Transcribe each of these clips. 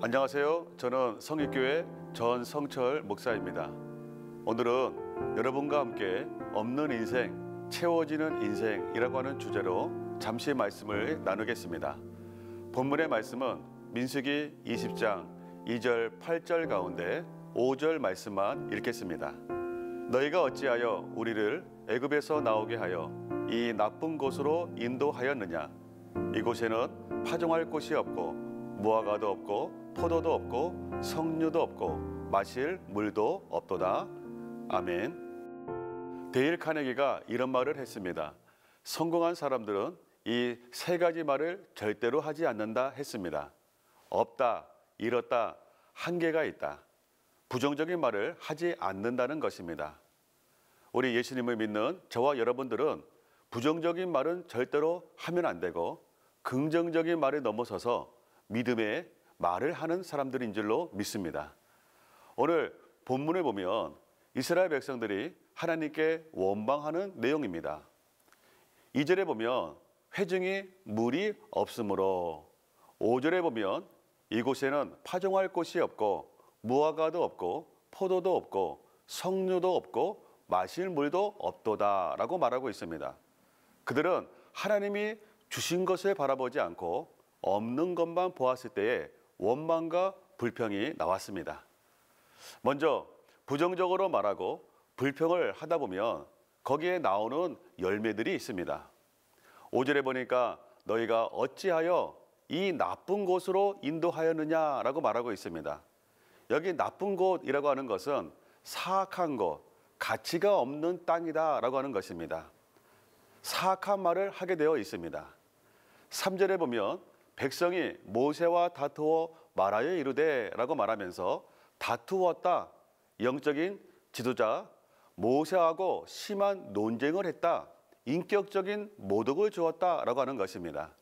안녕하세요. 저는 성립교회 전성철 목사입니다. 오늘은 여러분과 함께 없는 인생, 채워지는 인생이라고 하는 주제로 잠시 말씀을 나누겠습니다. 본문의 말씀은 민수기 20장 2절 8절 가운데 5절 말씀만 읽겠습니다. 너희가 어찌하여 우리를 애굽에서 나오게 하여 이 나쁜 곳으로 인도하였느냐? 이곳에는 파종할 곳이 없고 무화과도 없고 포도도 없고 석류도 없고 마실 물도 없도다. 아멘. 데일 카네기가 이런 말을 했습니다. 성공한 사람들은 이 세 가지 말을 절대로 하지 않는다 했습니다. 없다, 잃었다, 한계가 있다. 부정적인 말을 하지 않는다는 것입니다. 우리 예수님을 믿는 저와 여러분들은 부정적인 말은 절대로 하면 안 되고 긍정적인 말에 넘어서서 믿음의 말을 하는 사람들인 줄로 믿습니다. 오늘 본문에 보면 이스라엘 백성들이 하나님께 원망하는 내용입니다. 2절에 보면 회중이 물이 없으므로, 5절에 보면 이곳에는 파종할 곳이 없고 무화과도 없고 포도도 없고 석류도 없고 마실 물도 없도다 라고 말하고 있습니다. 그들은 하나님이 주신 것을 바라보지 않고 없는 것만 보았을 때에 원망과 불평이 나왔습니다. 먼저 부정적으로 말하고 불평을 하다 보면 거기에 나오는 열매들이 있습니다. 5절에 보니까 너희가 어찌하여 이 나쁜 곳으로 인도하였느냐라고 말하고 있습니다. 여기 나쁜 곳이라고 하는 것은 사악한 곳, 가치가 없는 땅이다라고 하는 것입니다. 사악한 말을 하게 되어 있습니다. 3절에 보면 백성이 모세와 다투어 말하여 이르되 라고 말하면서 다투었다, 영적인 지도자 모세하고 심한 논쟁을 했다, 인격적인 모독을 주었다 라고 하는 것입니다.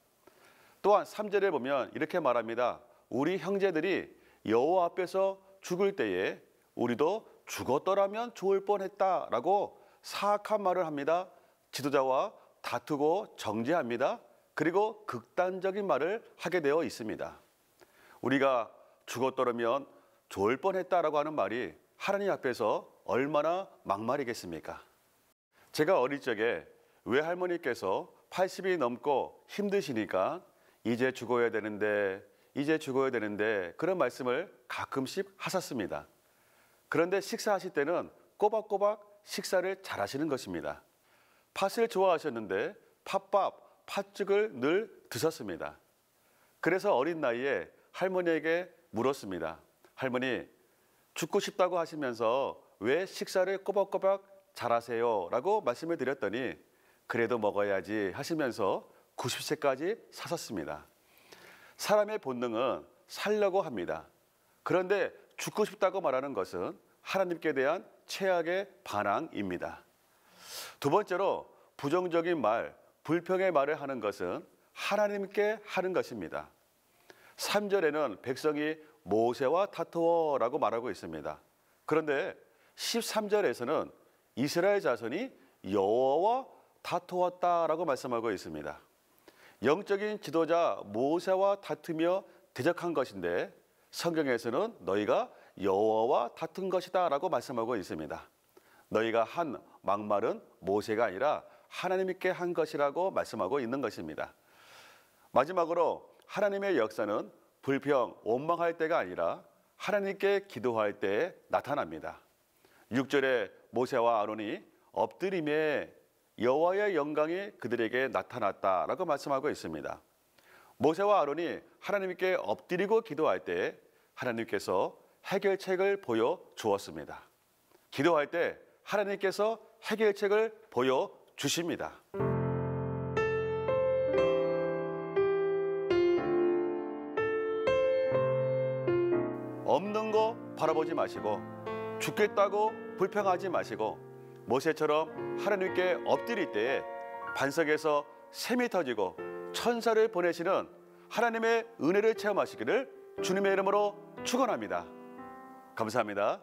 또한 3절에 보면 이렇게 말합니다. 우리 형제들이 여호와 앞에서 죽을 때에 우리도 죽었더라면 좋을 뻔했다 라고 사악한 말을 합니다. 지도자와 다투고 정죄합니다. 그리고 극단적인 말을 하게 되어 있습니다. 우리가 죽었더라면 좋을 뻔했다라고 하는 말이 하나님 앞에서 얼마나 막말이겠습니까? 제가 어릴 적에 외할머니께서 80이 넘고 힘드시니까 이제 죽어야 되는데 그런 말씀을 가끔씩 하셨습니다. 그런데 식사하실 때는 꼬박꼬박 식사를 잘 하시는 것입니다. 팥을 좋아하셨는데 팥밥, 팥죽을 늘 드셨습니다. 그래서 어린 나이에 할머니에게 물었습니다. 할머니, 죽고 싶다고 하시면서 왜 식사를 꼬박꼬박 잘하세요? 라고 말씀을 드렸더니 그래도 먹어야지 하시면서 90세까지 사셨습니다. 사람의 본능은 살려고 합니다. 그런데 죽고 싶다고 말하는 것은 하나님께 대한 최악의 반항입니다. 두 번째로 부정적인 말, 불평의 말을 하는 것은 하나님께 하는 것입니다. 3절에는 백성이 모세와 다투어 라고 말하고 있습니다. 그런데 13절에서는 이스라엘 자손이 여호와와 다투었다라고 말씀하고 있습니다. 영적인 지도자 모세와 다투며 대적한 것인데 성경에서는 너희가 여호와와 다툰 것이다 라고 말씀하고 있습니다. 너희가 한 막말은 모세가 아니라 하나님께 한 것이라고 말씀하고 있는 것입니다. 마지막으로 하나님의 역사는 불평, 원망할 때가 아니라 하나님께 기도할 때에 나타납니다. 6절에 모세와 아론이 엎드림에 여호와의 영광이 그들에게 나타났다라고 말씀하고 있습니다. 모세와 아론이 하나님께 엎드리고 기도할 때 하나님께서 해결책을 보여주었습니다. 기도할 때 하나님께서 해결책을 보여주십니다. 없는 거 바라보지 마시고 죽겠다고 불평하지 마시고 모세처럼 하나님께 엎드릴 때에 반석에서 샘이 터지고 천사를 보내시는 하나님의 은혜를 체험하시기를 주님의 이름으로 축원합니다. 감사합니다.